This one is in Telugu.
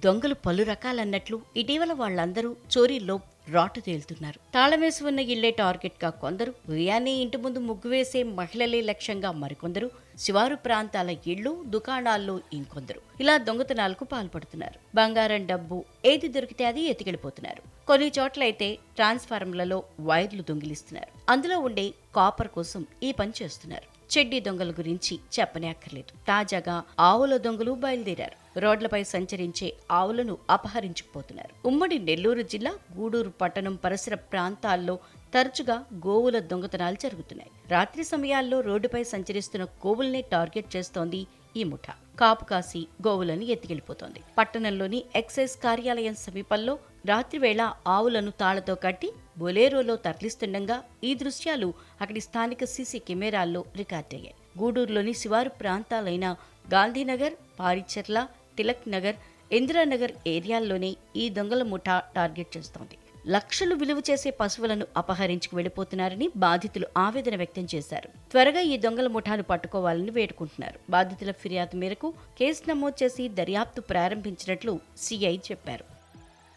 దొంగలు పలు రకాలన్నట్లు ఇటీవల వాళ్ళందరూ చోరీల్లో రాటు తేలుతున్నారు. తాళమేసి ఉన్న ఇళ్లే టార్గెట్ గా కొందరు, ఉదయాన్నే ఇంటి ముందు ముగ్గు వేసే మహిళలే లక్ష్యంగా మరికొందరు, శివారు ప్రాంతాల ఇళ్లు, దుకాణాల్లో ఇంకొందరు ఇలా దొంగతనాలకు పాల్పడుతున్నారు. బంగారం, డబ్బు ఏది దొరికితే అది ఎత్తుకెళ్లిపోతున్నారు. కొన్ని చోట్లయితే ట్రాన్స్ఫార్మర్లలో వైర్లు దొంగిలిస్తున్నారు. అందులో ఉండే కాపర్ కోసం ఈ పని చేస్తున్నారు. చెడ్డీ దొంగల గురించి చెప్పనే అక్కర్లేదు. తాజాగా ఆవుల దొంగలు బయలుదేరారు. రోడ్లపై సంచరించే ఆవులను అపహరించుకుపోతున్నారు. ఉమ్మడి నెల్లూరు జిల్లా గూడూరు పట్టణం పరిసర ప్రాంతాల్లో తరచుగా గోవుల దొంగతనాలు జరుగుతున్నాయి. రాత్రి సమయాల్లో రోడ్డుపై సంచరిస్తున్న గోవుల్నే టార్గెట్ చేస్తోంది ఈ ముఠా. కాపు కాసి గోవులను ఎత్తుకెళ్లిపోతోంది. పట్టణంలోని ఎక్సైజ్ కార్యాలయం సమీపంలో రాత్రివేళ ఆవులను తాళ్లతో కట్టి బొలేరోలో తరలిస్తుండగా ఈ దృశ్యాలు అక్కడి స్థానిక సీసీ కెమెరాల్లో రికార్డయ్యాయి. గూడూరులోని శివారు ప్రాంతాలైన గాంధీనగర్, పారిచెర్ల, తిలక్ నగర్, ఇందిరానగర్ ఏరియాల్లోనే ఈ దొంగల ముఠా టార్గెట్ చేస్తోంది. లక్షలు విలువ చేసే పశువులను అపహరించుకు వెళ్లిపోతున్నారని బాధితులు ఆవేదన వ్యక్తం చేశారు. త్వరగా ఈ దొంగల ముఠాను పట్టుకోవాలని వేడుకుంటున్నారు. బాధితుల ఫిర్యాదు మేరకు కేసు నమోదు చేసి దర్యాప్తు ప్రారంభించినట్లు సీఐ చెప్పారు.